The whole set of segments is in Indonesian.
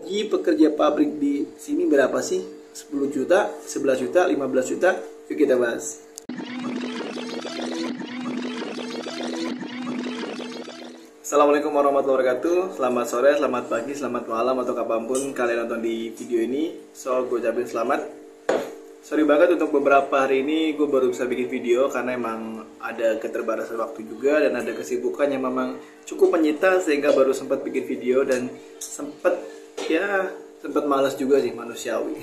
gaji pekerja pabrik di sini berapa sih? 10 juta, 11 juta, 15 juta? Yuk kita bahas. Assalamualaikum warahmatullahi wabarakatuh. Selamat sore, selamat pagi, selamat malam, atau kapanpun kalian nonton di video ini. So, gue ucapin selamat. Sorry banget untuk beberapa hari ini gue baru bisa bikin video karena emang ada keterbatasan waktu juga dan ada kesibukan yang memang cukup menyita sehingga baru sempat bikin video dan sempat malas juga sih, manusiawi.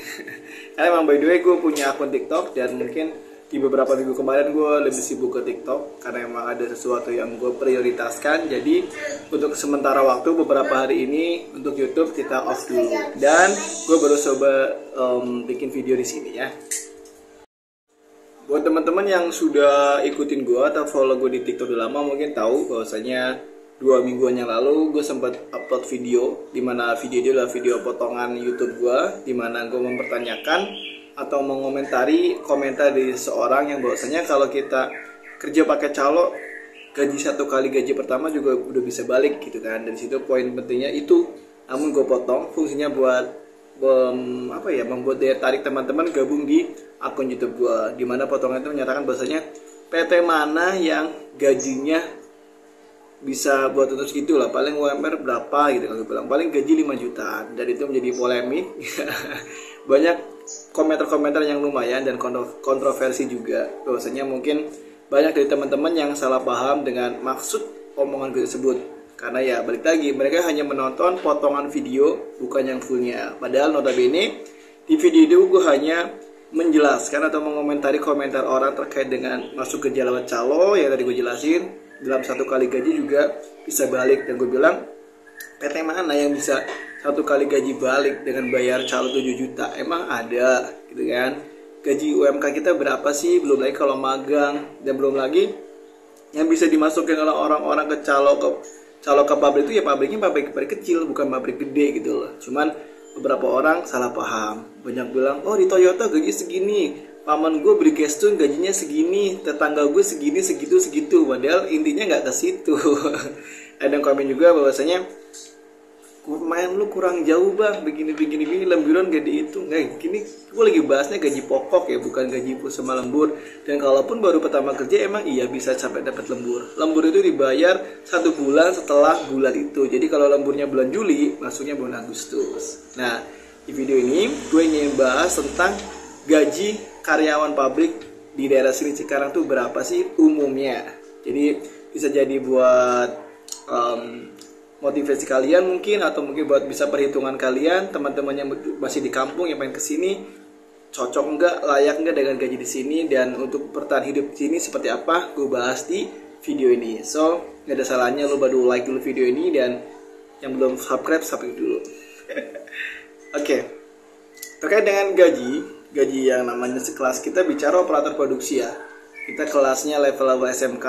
Karena emang by the way gue punya akun TikTok dan mungkin di beberapa minggu kemarin gue lebih sibuk ke TikTok karena emang ada sesuatu yang gue prioritaskan. Jadi untuk sementara waktu beberapa hari ini untuk YouTube kita off dulu dan gue baru coba bikin video di sini ya. Buat teman-teman yang sudah ikutin gue atau follow gue di TikTok udah lama mungkin tahu bahwasanya 2 mingguan yang lalu gue sempat upload video, dimana video itu adalah video potongan YouTube gue, dimana gue mempertanyakan atau mengomentari komentar dari seorang yang bahwasanya kalau kita kerja pakai calo, gaji 1 kali gaji pertama juga udah bisa balik gitu kan. Dan situ poin pentingnya itu, namun gue potong fungsinya buat membuat daya tarik teman-teman gabung di akun YouTube gue, dimana potongan itu menyatakan bahwasanya PT mana yang gajinya bisa buat terus gitu lah, paling UMR berapa gitu kan, gue bilang paling gaji 5 juta, dan itu menjadi polemik. Banyak komentar-komentar yang lumayan dan kontroversi juga, bahwasanya mungkin banyak dari teman-teman yang salah paham dengan maksud omongan gue tersebut. Karena ya balik lagi, mereka hanya menonton potongan video bukan yang fullnya. Padahal notabene di video itu gue hanya menjelaskan atau mengomentari komentar orang terkait dengan masuk kerja lewat calo yang tadi gue jelasin. Dalam 1 kali gaji juga bisa balik, dan gue bilang PT mana yang bisa 1 kali gaji balik dengan bayar calo 7 juta? Emang ada gitu kan? Gaji UMK kita berapa sih? Belum lagi kalau magang, dan belum lagi yang bisa dimasukin oleh orang-orang ke calo ke pabrik itu ya pabriknya pabrik kecil, bukan pabrik gede gitu loh. Cuman beberapa orang salah paham, banyak bilang oh di Toyota gaji segini, paman gue beli Keystone gajinya segini, tetangga gue segini, segitu. Padahal intinya nggak ke situ. Ada yang komen juga bahwasanya main lu kurang jauh bang, begini lemburan gak dihitung. Gini gue lagi bahasnya gaji pokok ya, bukan gaji sama lembur. Dan kalaupun baru pertama kerja emang iya bisa sampai dapat lembur. Lembur itu dibayar 1 bulan setelah bulan itu. Jadi kalau lemburnya bulan Juli, masuknya bulan Agustus. Nah di video ini gue ingin bahas tentang gaji karyawan pabrik di daerah sini Cikarang tuh berapa sih umumnya. Jadi bisa jadi buat motivasi kalian mungkin, atau mungkin buat bisa perhitungan kalian, teman-teman yang masih di kampung yang pengen kesini, cocok enggak, layak enggak dengan gaji di sini, dan untuk bertahan hidup di sini seperti apa, gue bahas di video ini. So nggak ada salahnya lo baru like dulu video ini, dan yang belum subscribe dulu. Oke. Terkait dengan gaji yang namanya sekelas, kita bicara operator produksi ya. Kita kelasnya level SMK.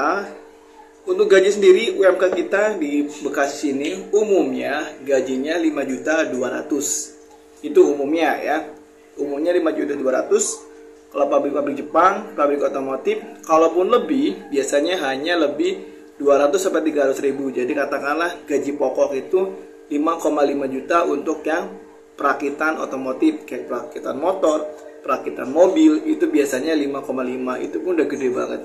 Untuk gaji sendiri UMK kita di Bekasi sini umumnya gajinya 5.200.000. Itu umumnya ya. Umumnya 5.200.000. Kalau pabrik-pabrik Jepang, pabrik otomotif, kalaupun lebih biasanya hanya lebih 200 sampai 300.000. Jadi katakanlah gaji pokok itu 5,5 juta untuk yang perakitan otomotif, kayak perakitan motor, perakitan mobil, itu biasanya 5,5, itu pun udah gede banget.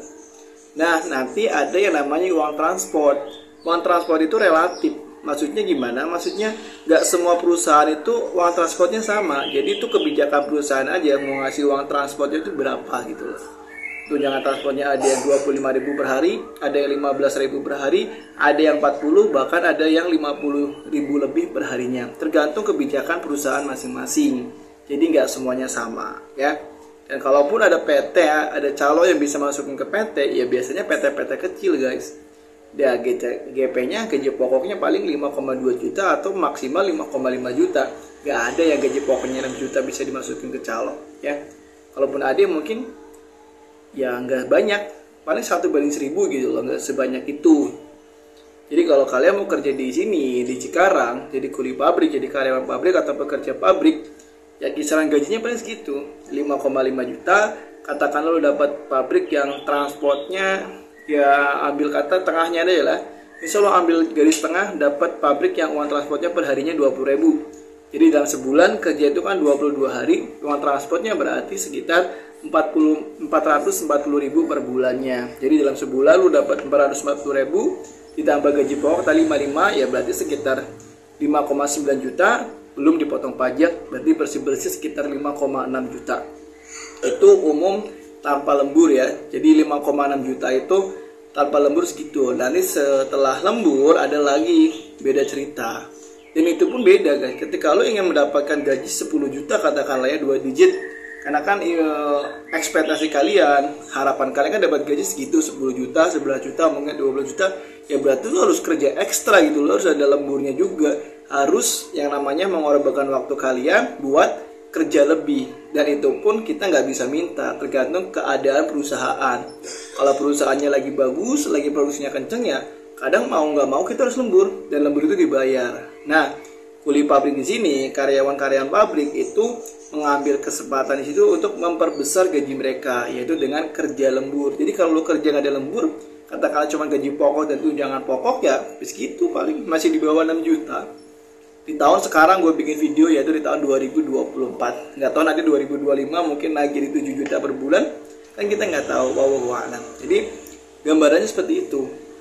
Nah nanti ada yang namanya uang transport. Uang transport itu relatif. Maksudnya gimana? Maksudnya nggak semua perusahaan itu uang transportnya sama. Jadi itu kebijakan perusahaan aja mau ngasih uang transportnya itu berapa gitu loh. Tunjangan transportnya ada yang 25.000 per hari, ada yang 15.000 per hari, ada yang 40, bahkan ada yang 50.000 lebih per harinya. Tergantung kebijakan perusahaan masing-masing. Jadi nggak semuanya sama ya. Dan kalaupun ada PT, ada calo yang bisa masukin ke PT, ya biasanya PT-PT kecil guys. Dan GP-nya, gaji pokoknya paling 5,2 juta atau maksimal 5,5 juta. Gak ada yang gaji pokoknya 6 juta bisa dimasukin ke calo ya. Kalaupun ada mungkin ya nggak banyak, paling 1/1000 gitu loh, nggak sebanyak itu. Jadi kalau kalian mau kerja di sini di Cikarang, jadi kuli pabrik, jadi karyawan pabrik atau pekerja pabrik, ya kisaran gajinya paling segitu, 5,5 juta. Katakanlah lo dapat pabrik yang transportnya ya ambil kata tengahnya aja lah. Misal lo ambil garis tengah, dapat pabrik yang uang transportnya per harinya 20.000. Jadi dalam sebulan kerja itu kan 22 hari, uang transportnya berarti sekitar 440.000 per bulannya. Jadi dalam sebulan lu dapat 440.000 ditambah gaji pokok tadi 55, ya berarti sekitar 5,9 juta, belum dipotong pajak, berarti bersih-bersih sekitar 5,6 juta. Itu umum tanpa lembur ya. Jadi 5,6 juta itu tanpa lembur segitu. Nanti setelah lembur ada lagi beda cerita. Dan itu pun beda guys. Ketika lo ingin mendapatkan gaji 10 juta katakanlah ya 2 digit, karena kan ekspektasi kalian, harapan kalian kan dapat gaji segitu 10 juta, 11 juta, mungkin 12 juta. Ya berarti lo harus kerja ekstra gitu, lo harus ada lemburnya juga. Harus yang namanya mengorbankan waktu kalian buat kerja lebih. Dan itu pun kita nggak bisa minta, tergantung keadaan perusahaan. Kalau perusahaannya lagi bagus, lagi produksinya kenceng ya kadang mau nggak mau kita harus lembur, dan lembur itu dibayar. Nah, kuli pabrik di sini, karyawan-karyawan pabrik itu mengambil kesempatan di situ untuk memperbesar gaji mereka, yaitu dengan kerja lembur. Jadi kalau lo kerja nggak ada lembur, katakanlah cuma gaji pokok dan tunjangan pokok ya segitu, paling masih di bawah 6 juta. Di tahun sekarang gue bikin video yaitu di tahun 2024. Nggak tahu nanti 2025 mungkin naik jadi 7 juta per bulan, kan kita nggak tahu. Jadi gambarannya seperti itu.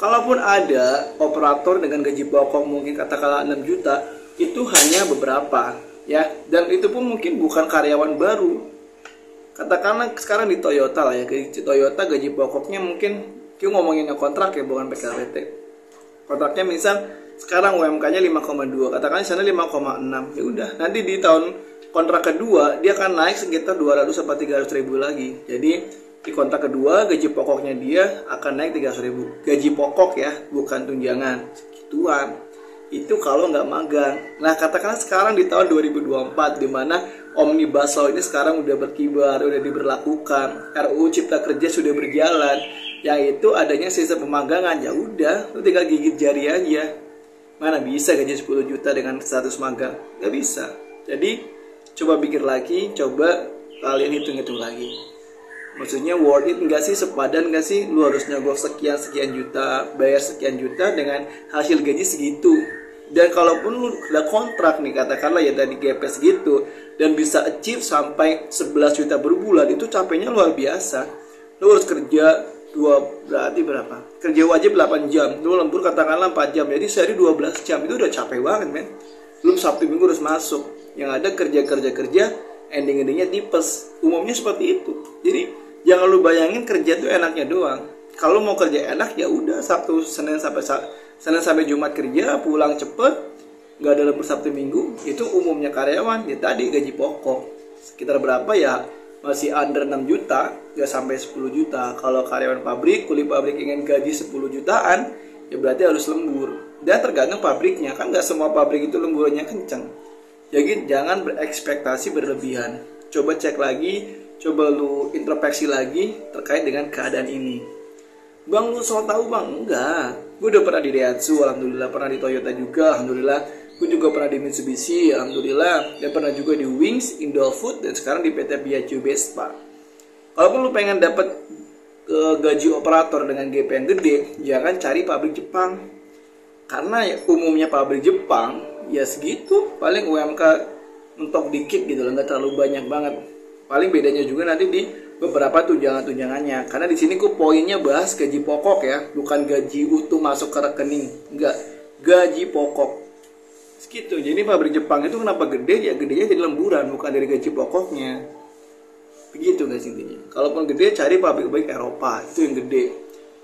Kalaupun ada operator dengan gaji pokok mungkin katakanlah 6 juta, itu hanya beberapa ya, dan itu pun mungkin bukan karyawan baru. Katakanlah sekarang di Toyota lah ya, Toyota gaji pokoknya mungkin kita ngomonginnya kontrak ya, bukan PKWT. Kontraknya misal sekarang UMK-nya 5,2, katakan di sana 5,6. Ya udah, nanti di tahun kontrak kedua dia akan naik sekitar 200 sampai 300 ribu lagi. Jadi di kontrak kedua gaji pokoknya dia akan naik 300 ribu. Gaji pokok ya, bukan tunjangan. Segituan. Itu kalau nggak magang. Nah katakanlah sekarang di tahun 2024 di mana Omnibus Law ini sekarang udah berkibar, udah diberlakukan, RUU Cipta Kerja sudah berjalan, yaitu adanya sistem pemagangan. Ya udah, lu tinggal gigit jari aja. Mana bisa gaji 10 juta dengan status magang? Nggak bisa. Jadi coba pikir lagi, coba kalian hitung-hitung lagi. Maksudnya worth it nggak sih, sepadan nggak sih? Lu harus nyogok sekian juta, bayar sekian juta dengan hasil gaji segitu. Dan kalaupun lu udah kontrak nih, katakanlah ya tadi GP segitu, dan bisa achieve sampai 11 juta per bulan, itu capeknya luar biasa. Lu harus kerja berarti berapa? Kerja wajib 8 jam, lu lembur katakanlah 4 jam, jadi sehari 12 jam, itu udah capek banget men. Belum Sabtu Minggu harus masuk, yang ada kerja, ending-endingnya tipes. Umumnya seperti itu. Jadi jangan lu bayangin kerja tuh enaknya doang. Kalau mau kerja enak ya udah Sabtu, Senin sampai Jumat kerja, pulang cepet, nggak ada lembur Sabtu Minggu. Itu umumnya karyawan. Ya tadi gaji pokok sekitar berapa ya? Masih under 6 juta, nggak sampai 10 juta. Kalau karyawan pabrik, kuli pabrik ingin gaji 10 jutaan, ya berarti harus lembur. Dan tergantung pabriknya, kan nggak semua pabrik itu lemburannya kenceng. Jadi jangan berekspektasi berlebihan. Coba cek lagi, coba lu introspeksi lagi terkait dengan keadaan ini. Bang, lu soal tahu bang? Enggak. Gue udah pernah di Daihatsu, alhamdulillah. Pernah di Toyota juga, alhamdulillah. Gue juga pernah di Mitsubishi, alhamdulillah. Dan pernah juga di Wings, Indofood, dan sekarang di PT Piaggio Vespa. Kalaupun lu pengen dapat gaji operator dengan GP yang gede, jangan cari pabrik Jepang. Karena ya, umumnya pabrik Jepang ya segitu, paling UMK mentok dikit gitu loh, nggak terlalu banyak banget. Paling bedanya juga nanti di beberapa tunjangan-tunjangannya. Karena di sini gue poinnya bahas gaji pokok ya, bukan gaji utuh masuk ke rekening, enggak, gaji pokok. Segitu. Jadi pabrik Jepang itu kenapa gede? Ya gedenya jadi lemburan, bukan dari gaji pokoknya. Begitu guys intinya. Kalaupun gede cari pabrik-pabrik Eropa, itu yang gede.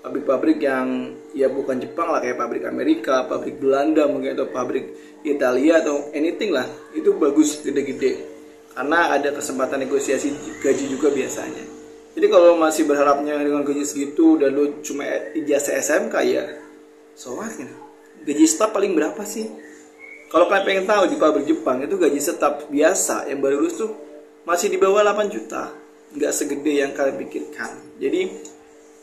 Pabrik-pabrik yang ya bukan Jepang lah, kayak pabrik Amerika, pabrik Belanda mungkin, atau pabrik Italia atau anything lah, itu bagus gede-gede karena ada kesempatan negosiasi gaji juga biasanya. Jadi kalau masih berharapnya dengan gaji segitu dan lu cuma ijazah SMK ya so what gitu. Gaji staff paling berapa sih? Kalau kalian pengen tahu, di pabrik Jepang itu gaji staff biasa yang baru lulus tuh masih di bawah 8 juta, nggak segede yang kalian pikirkan. Jadi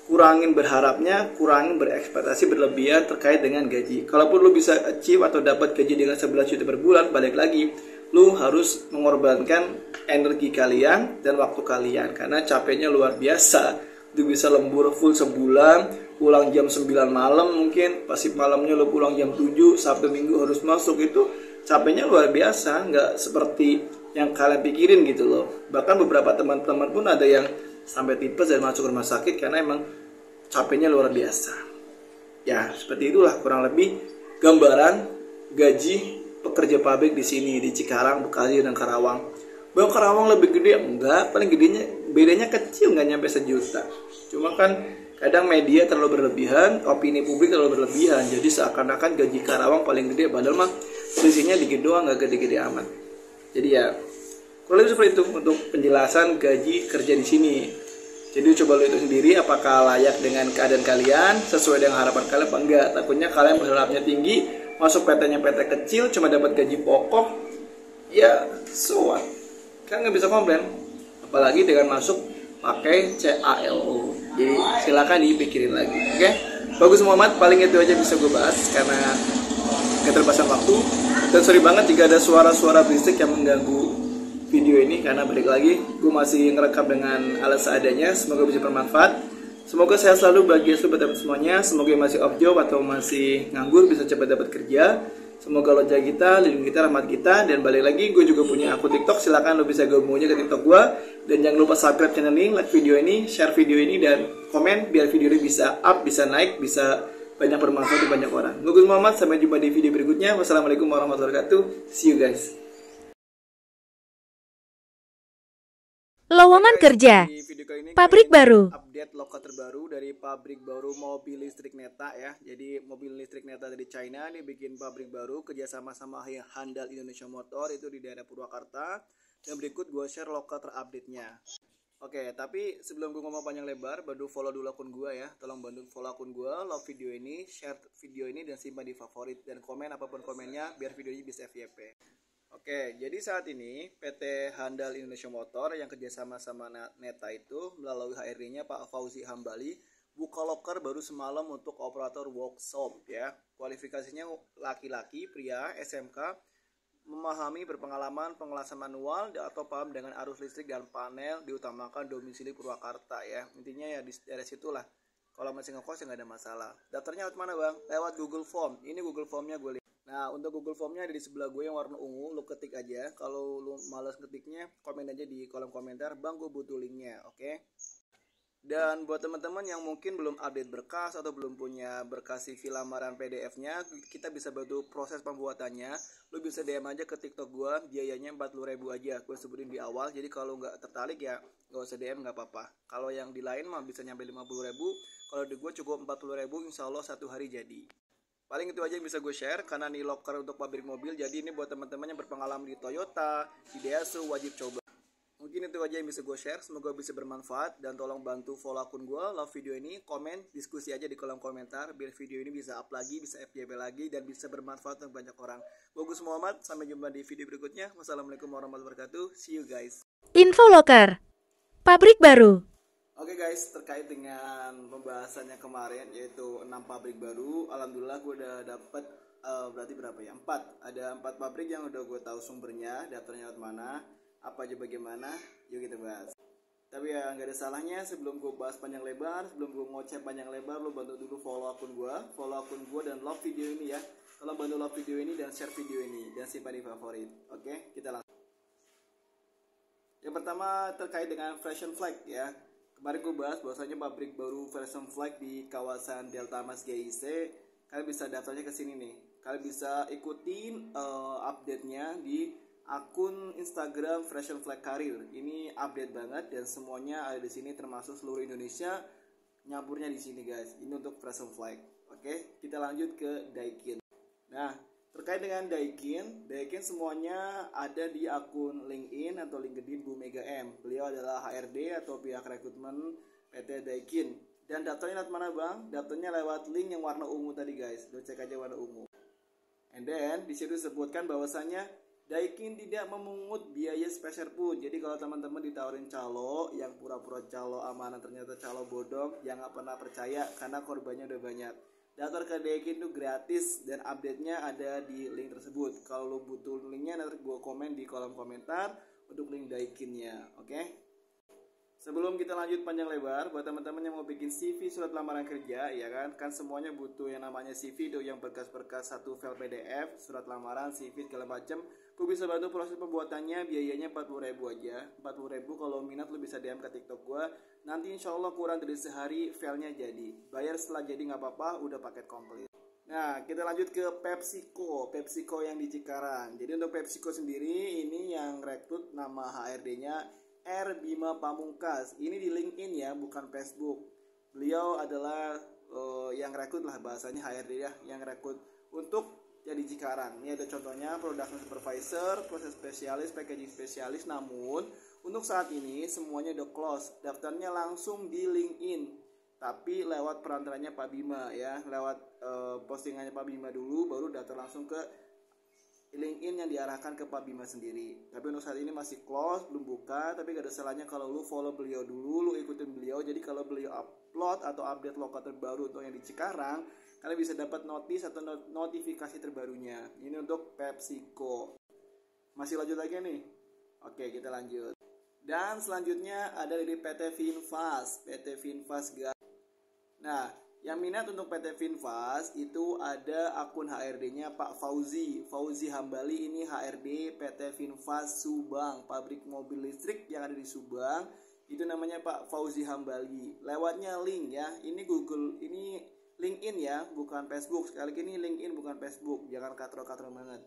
kurangin berharapnya, kurangin berekspektasi berlebihan terkait dengan gaji. Kalaupun lu bisa achieve atau dapat gaji dengan 11 juta per bulan, balik lagi, lu harus mengorbankan energi kalian dan waktu kalian. Karena capeknya luar biasa. Lu bisa lembur full sebulan, pulang jam 9 malam mungkin, pasti malamnya lu pulang jam 7, Sabtu Minggu harus masuk, itu capeknya luar biasa, nggak seperti yang kalian pikirin gitu loh. Bahkan beberapa teman-teman pun ada yang sampai tipes dan masuk rumah sakit karena emang capeknya luar biasa. Ya seperti itulah kurang lebih gambaran gaji pekerja pabrik di sini di Cikarang, Bekasi dan Karawang. Bang, Karawang lebih gede enggak, paling gedenya bedanya kecil, nggak nyampe 1 juta. Cuma kan kadang media terlalu berlebihan, opini publik terlalu berlebihan, jadi seakan-akan gaji Karawang paling gede, padahal mah selisihnya dikit doang, nggak gede-gede amat. Jadi ya kurang lebih seperti itu untuk penjelasan gaji kerja di sini. Jadi coba lu itu sendiri apakah layak dengan keadaan kalian, sesuai dengan harapan kalian apa enggak. Takutnya kalian berharapnya tinggi, masuk PT-nya PT kecil cuma dapat gaji pokok, ya so what? Kan nggak bisa komplain. Apalagi dengan masuk pakai CALO. Jadi silakan dipikirin lagi, oke? Bagus Muhammad, paling itu aja bisa gue bahas karena keterbatasan waktu. Dan sorry banget jika ada suara-suara berisik yang mengganggu video ini, karena balik lagi gue masih ngerekam dengan alat seadanya. Semoga bisa bermanfaat. Semoga sehat selalu bagi sobat semuanya. Semoga yang masih off job atau masih nganggur bisa cepat dapat kerja. Semoga Allah jaga kita, lindungi kita, rahmat kita. Dan balik lagi, gue juga punya akun TikTok. Silakan lo bisa gabung aja ke TikTok gue. Dan jangan lupa subscribe channel ini, like video ini, share video ini, dan komen biar video ini bisa up, bisa naik, bisa banyak bermanfaat di banyak orang. Gue Gus Muhammad, sampai jumpa di video berikutnya. Wassalamualaikum warahmatullahi wabarakatuh. See you guys. Lowongan kerja, pabrik baru. Update loka terbaru dari pabrik baru mobil listrik Neta ya. Jadi mobil listrik Neta dari China ini bikin pabrik baru kerjasama sama Handal Indonesia Motor itu di daerah Purwakarta. Dan berikut gue share loka terupdate-nya. Oke, tapi sebelum gue ngomong panjang lebar, bantu follow dulu akun gue ya. Tolong bantu follow akun gue, love video ini, share video ini, dan simpan di favorit. Dan komen apapun komennya biar video ini bisa FYP. Oke, jadi saat ini PT Handal Indonesia Motor yang kerjasama sama Neta itu melalui HRD-nya Pak Fauzi Hambali buka loker baru semalam untuk operator workshop ya. Kualifikasinya laki-laki, pria, SMK, memahami berpengalaman pengelasan manual atau paham dengan arus listrik dan panel, diutamakan domisili Purwakarta ya. Intinya ya di daerah situlah. Kalau masih ngekos ya nggak ada masalah. Daftarnya lewat mana bang? Lewat Google Form. Ini Google Formnya gue lihat. Nah untuk Google Formnya ada di sebelah gue yang warna ungu. Lu ketik aja. Kalau lu malas ketiknya, komen aja di kolom komentar. Bang gue butuh linknya, oke? Dan buat teman-teman yang mungkin belum update berkas atau belum punya berkas CV lamaran PDF-nya, kita bisa bantu proses pembuatannya. Lu bisa DM aja ke TikTok gue, biayanya 40.000 aja. Gue sebutin di awal. Jadi kalau nggak tertarik ya nggak usah DM, nggak apa-apa. Kalau yang di lain mah bisa nyampe 50.000. Kalau di gue cukup 40.000, insya Allah 1 hari jadi. Paling itu aja yang bisa gue share karena ini loker untuk pabrik mobil. Jadi ini buat teman-teman yang berpengalaman di Toyota, di Daihatsu, wajib coba. Mungkin itu aja yang bisa gue share. Semoga bisa bermanfaat dan tolong bantu follow akun gue, love video ini, komen, diskusi aja di kolom komentar biar video ini bisa up lagi, bisa FYP lagi, dan bisa bermanfaat untuk banyak orang. Gue Gus Muhammad, sampai jumpa di video berikutnya. Wassalamualaikum warahmatullahi wabarakatuh. See you guys. Info loker, pabrik baru. Oke guys, terkait dengan pembahasannya kemarin yaitu 6 pabrik baru, alhamdulillah gue udah dapet berarti berapa ya? 4. Ada 4 pabrik yang udah gue tahu sumbernya, daftarnya lewat mana, apa aja bagaimana, yuk kita bahas. Tapi ya nggak ada salahnya sebelum gue bahas panjang lebar, sebelum gue ngoceh panjang lebar, lo bantu dulu follow akun gue dan love video ini ya. Tolong bantu love video ini dan share video ini dan simpan di favorit. Oke, kita langsung. Yang pertama terkait dengan Fashion Flag ya. Kemarin gue bahas bahwasanya pabrik baru Fashion Flag di kawasan Delta Mas GIC. Kalian bisa daftarnya ke sini nih. Kalian bisa ikutin update-nya di akun Instagram Fashion Flag Karir. Ini update banget dan semuanya ada di sini termasuk seluruh Indonesia nyampurnya di sini guys. Ini untuk Fashion Flag. Oke, kita lanjut ke Daikin. Nah, terkait dengan Daikin semuanya ada di akun LinkedIn atau LinkedIn Bu Mega M. Beliau adalah HRD atau pihak rekrutmen PT Daikin. Dan daftarnya lewat mana bang? Daftarnya lewat link yang warna ungu tadi guys. Lo cek aja warna ungu. And then di situ disebutkan bahwasanya Daikin tidak memungut biaya spesial pun. Jadi kalau teman-teman ditawarin calo yang pura-pura calo amanah ternyata calo bodong, jangan pernah percaya karena korbannya udah banyak. Daftar ke Daikin itu gratis dan update-nya ada di link tersebut. Kalau lo butuh linknya nanti gue komen di kolom komentar untuk link Daikin-nya, oke? Sebelum kita lanjut panjang lebar, buat teman-teman yang mau bikin CV surat lamaran kerja, ya kan semuanya butuh yang namanya CV itu, yang berkas-berkas satu file PDF, surat lamaran, CV segala macam. Gue bisa bantu proses pembuatannya, biayanya 40.000 aja. 40.000 kalau minat lu bisa DM ke TikTok gue. Nanti insya Allah kurang dari sehari filenya jadi. Bayar setelah jadi nggak apa-apa, udah paket komplit. Nah, kita lanjut ke PepsiCo yang di Cikarang. Jadi untuk PepsiCo sendiri ini yang rekrut nama HRD-nya R. Bima Pamungkas. Ini di LinkedIn ya, bukan Facebook. Beliau adalah yang rekrut lah bahasanya, HRD ya, yang rekrut untuk jadi Cikarang. Ini ada contohnya, production supervisor, proses spesialis, packaging spesialis. Namun untuk saat ini semuanya udah close. Daftarnya langsung di LinkedIn, tapi lewat perantaranya Pak Bima ya, lewat postingannya Pak Bima dulu, baru daftar langsung ke LinkedIn yang diarahkan ke Pak Bima sendiri. Tapi untuk saat ini masih close, belum buka. Tapi gak ada salahnya kalau lu follow beliau dulu, lu ikutin beliau. Jadi kalau beliau upload atau update lokal terbaru untuk yang di Cikarang, kalian bisa dapat notis atau notifikasi terbarunya. Ini untuk PepsiCo. Masih lanjut lagi nih? Oke, kita lanjut. Dan selanjutnya ada dari PT Finfast. PT Finfast guys. Nah, yang minat untuk PT Finfast itu ada akun HRD-nya Pak Fauzi Hambali. Ini HRD PT Finfast Subang, pabrik mobil listrik yang ada di Subang. Itu namanya Pak Fauzi Hambali. Lewatnya link ya. Ini Google, ini LinkedIn ya, bukan Facebook. Sekali lagi ini LinkedIn bukan Facebook. Jangan katro-katro banget.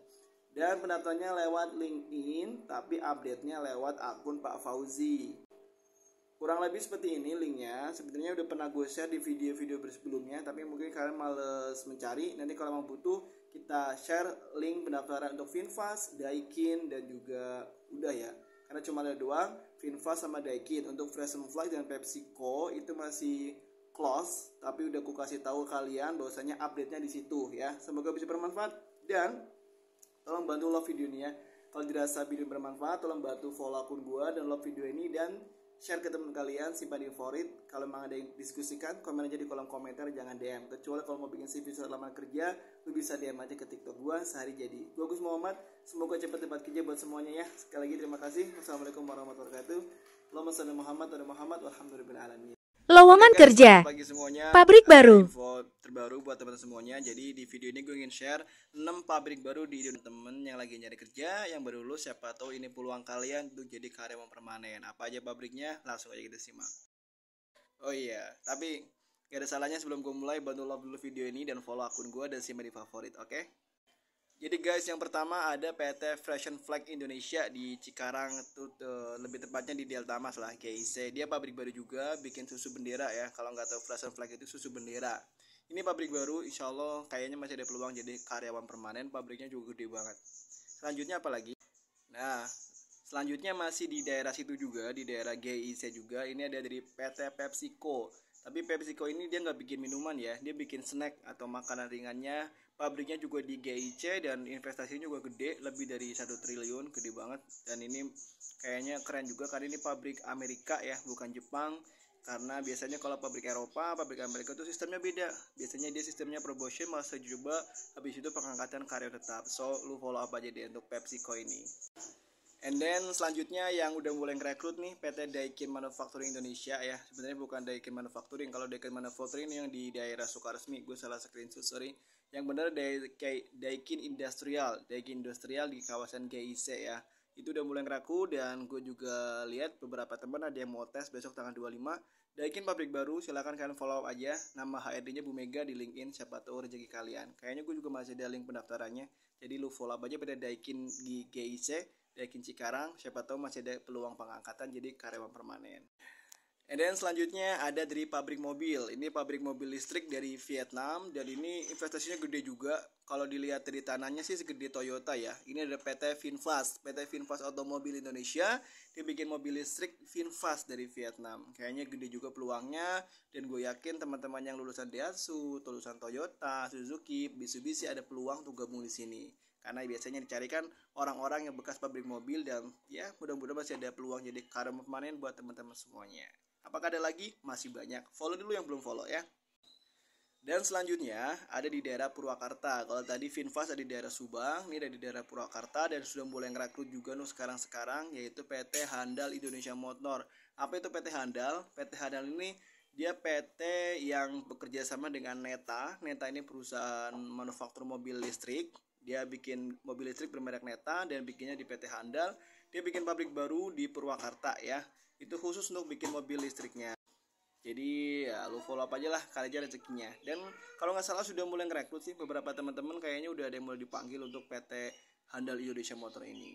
Dan pendaftarannya lewat LinkedIn, tapi update-nya lewat akun Pak Fauzi. Kurang lebih seperti ini linknya. Sebenarnya udah pernah gue share di video-video sebelumnya, tapi mungkin kalian males mencari. Nanti kalau mau butuh, kita share link pendaftaran untuk Finfast, Daikin, dan juga udah ya. Karena cuma ada doang, Finfast sama Daikin. Untuk Freshen Flag dan PepsiCo itu masih close, tapi udah aku kasih tahu kalian bahwasanya update-nya di situ ya. Semoga bisa bermanfaat, dan tolong bantu love video ini ya. Kalau dirasa video bermanfaat, tolong bantu follow akun gue dan love video ini, dan share ke teman kalian, simpan di favorit. Kalau memang ada yang diskusikan, komen aja di kolom komentar, jangan DM. Kecuali kalau mau bikin CV surat lamaran kerja, lu bisa DM aja ke TikTok gua sehari jadi. Gua Gus Muhammad, semoga cepat dapat kerja buat semuanya ya. Sekali lagi terima kasih. Wassalamualaikum warahmatullahi wabarakatuh. Allahumma shalli Muhammad walhamdulillahil alamin. Lowongan kerja. Pagi semuanya. Pabrik baru. Info terbaru buat teman-teman semuanya. Jadi di video ini gue ingin share 6 pabrik baru di Indonesia. Temen yang lagi nyari kerja, yang baru lulus, siapa tahu ini peluang kalian untuk jadi karyawan permanen. Apa aja pabriknya? Langsung aja kita simak. Oh iya, tapi gak ada salahnya sebelum gue mulai, bantu love dulu video ini dan follow akun gue dan simpan di favorit, oke? Jadi guys, yang pertama ada PT Freshen Flag Indonesia di Cikarang, lebih tepatnya di Delta Mas lah, GIC. Dia pabrik baru juga, bikin susu bendera ya. Kalau nggak tahu Freshen Flag itu susu bendera. Ini pabrik baru, insya Allah kayaknya masih ada peluang jadi karyawan permanen. Pabriknya juga gede banget. Selanjutnya apa lagi? Nah, selanjutnya masih di daerah situ juga, di daerah GIC juga. Ini ada dari PT PepsiCo. Tapi PepsiCo ini dia nggak bikin minuman ya, dia bikin snack atau makanan ringannya. Pabriknya juga di GIC dan investasinya juga gede, lebih dari 1 triliun, gede banget. Dan ini kayaknya keren juga karena ini pabrik Amerika ya, bukan Jepang. Karena biasanya kalau pabrik Eropa, pabrik Amerika itu sistemnya beda. Biasanya dia sistemnya promotion, masa coba, habis itu pengangkatan karyawan tetap. So, lu follow up aja deh untuk PepsiCo ini. And then selanjutnya yang udah mulai ngerekrut nih, PT Daikin Manufacturing Indonesia ya. Sebenarnya bukan Daikin Manufacturing. Kalau Daikin Manufacturing ini yang di daerah Sukaresmi, gue salah screenshot, sorry. Yang benar Daikin Industrial di kawasan GIC ya. Itu udah mulai ngerekrut, dan gue juga lihat beberapa teman ada yang mau tes besok tanggal 25. Daikin pabrik baru, silahkan kalian follow up aja. Nama HRD-nya Bu Mega di LinkedIn, siapa tahu rezeki kalian. Kayaknya gue juga masih ada link pendaftarannya. Jadi lu follow up aja pada Daikin di GIC, Daikin Cikarang, siapa tahu masih ada peluang pengangkatan jadi karyawan permanen. And then selanjutnya ada dari pabrik mobil. Ini pabrik mobil listrik dari Vietnam, dan ini investasinya gede juga. Kalau dilihat dari tanahnya sih segede Toyota ya. Ini ada PT Finfast Automobil Indonesia. Dia bikin mobil listrik Finfast dari Vietnam. Kayaknya gede juga peluangnya, dan gue yakin teman-teman yang lulusan Daihatsu, lulusan Toyota, Suzuki, Mitsubishi ada peluang untuk gabung di sini. Karena biasanya dicarikan orang-orang yang bekas pabrik mobil, dan ya mudah-mudahan masih ada peluang jadi karyawan permanen buat teman-teman semuanya. Apakah ada lagi? Masih banyak. Follow dulu yang belum follow ya. Dan selanjutnya ada di daerah Purwakarta. Kalau tadi Finfast ada di daerah Subang, ini ada di daerah Purwakarta dan sudah mulai ngerekrut juga sekarang yaitu PT Handal Indonesia Motor. Apa itu PT Handal? PT Handal ini dia PT yang bekerja sama dengan Neta. Neta ini perusahaan manufaktur mobil listrik. Dia bikin mobil listrik bermerek Neta dan bikinnya di PT Handal. Dia bikin pabrik baru di Purwakarta ya. Itu khusus untuk bikin mobil listriknya. Jadi ya lu follow up aja lah, kali aja rezekinya. Dan kalau nggak salah sudah mulai ngerekrut sih beberapa teman-teman, kayaknya udah ada yang mulai dipanggil untuk PT Handal Indonesia Motor ini.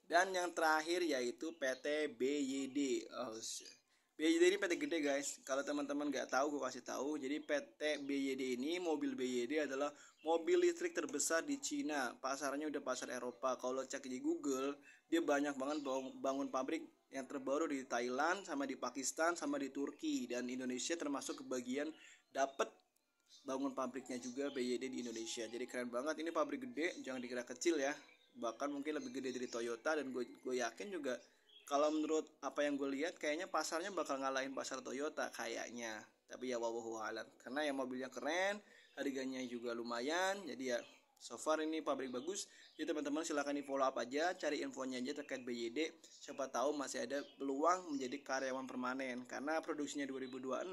Dan yang terakhir yaitu PT BYD. BYD ini PT gede guys. Kalau teman-teman nggak tahu, gue kasih tahu. Jadi PT BYD ini, mobil BYD adalah mobil listrik terbesar di Cina. Pasarnya udah pasar Eropa. Kalau cek di Google, dia banyak banget bangun pabrik yang terbaru di Thailand, sama di Pakistan, sama di Turki, dan Indonesia termasuk kebagian dapat bangun pabriknya juga BYD di Indonesia. Jadi keren banget, ini pabrik gede, jangan dikira kecil ya. Bahkan mungkin lebih gede dari Toyota, dan gue yakin juga kalau menurut apa yang gue lihat kayaknya pasarnya bakal ngalahin pasar Toyota kayaknya. Tapi ya wallahu alam. Karena ya mobilnya keren, harganya juga lumayan, jadi ya so far ini pabrik bagus. Jadi teman-teman silahkan di follow up aja, cari infonya aja terkait BYD. Siapa tahu masih ada peluang menjadi karyawan permanen. Karena produksinya 2026,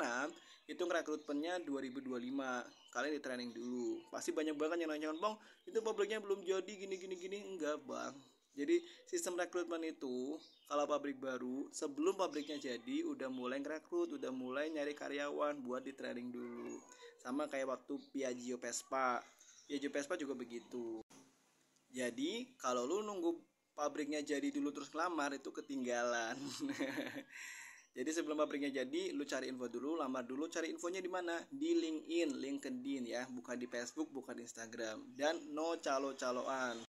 itu ngerekrutmennya 2025. Kalian di training dulu. Pasti banyak banget yang nanya, "Bang, itu pabriknya belum jadi gini." Enggak, Bang. Jadi sistem rekrutmen itu kalau pabrik baru, sebelum pabriknya jadi udah mulai ngerekrut, udah mulai nyari karyawan buat di training dulu. Sama kayak waktu Piaggio Vespa. Piaggio Vespa juga begitu. Jadi kalau lu nunggu pabriknya jadi dulu terus ngelamar itu ketinggalan. Jadi sebelum pabriknya jadi, lu cari info dulu, lamar dulu, cari infonya di mana? Di LinkedIn ya, bukan di Facebook, bukan di Instagram. Dan no calo-caloan.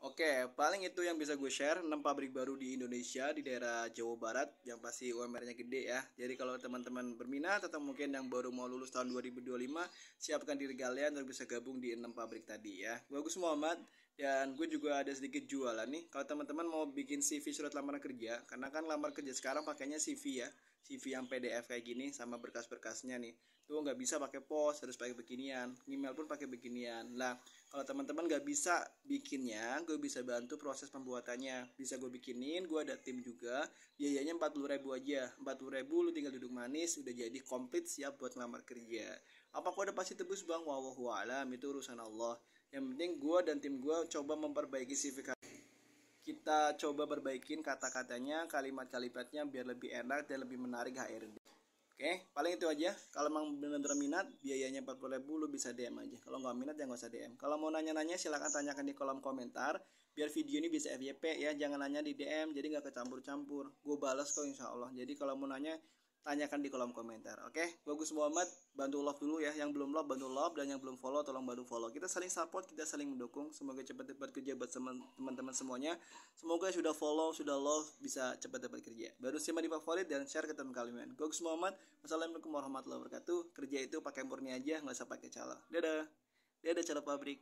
Oke, paling itu yang bisa gue share 6 pabrik baru di Indonesia di daerah Jawa Barat yang pasti UMR-nya gede ya. Jadi kalau teman-teman berminat atau mungkin yang baru mau lulus tahun 2025, siapkan diri kalian untuk bisa gabung di 6 pabrik tadi ya. Gue Agus Muhammad dan gue juga ada sedikit jualan nih. Kalau teman-teman mau bikin CV surat lamaran kerja, karena kan lamar kerja sekarang pakainya CV ya. CV yang PDF kayak gini sama berkas-berkasnya nih. Tuh nggak bisa pakai pos, harus pakai beginian. Email pun pakai beginian. Lah, kalau teman-teman nggak bisa bikinnya, gue bisa bantu proses pembuatannya. Bisa gue bikinin, gue ada tim juga. Biayanya 40.000 aja. 40.000 lu tinggal duduk manis, udah jadi komplit siap buat ngelamar kerja. Apa kode pasti tebus bang? Wallahu alam, itu urusan Allah. Yang penting gue dan tim gue coba memperbaiki CV kita, coba perbaikin kata-katanya, kalimat-kalimatnya biar lebih enak dan lebih menarik HRD. Oke, paling itu aja. Kalau memang benar-benar minat, biayanya 40.000, lu bisa DM aja. Kalau nggak minat ya nggak usah DM. Kalau mau nanya-nanya silahkan tanyakan di kolom komentar, biar video ini bisa FYP ya. Jangan nanya di DM, jadi nggak kecampur-campur. Gue balas kok insya Allah. Jadi kalau mau nanya, tanyakan di kolom komentar. Oke, Agus Muhammad, bantu love dulu ya. Yang belum love, bantu love. Dan yang belum follow, tolong bantu follow. Kita saling support, kita saling mendukung. Semoga cepat-cepat kerja buat teman-teman semuanya. Semoga sudah follow, sudah love, bisa cepat-cepat kerja. Baru simak di favorit dan share ke teman kalian. Agus Muhammad, wassalamualaikum warahmatullahi wabarakatuh. Kerja itu pakai murni aja, nggak usah pakai calo. Dadah. Dadah calo pabrik.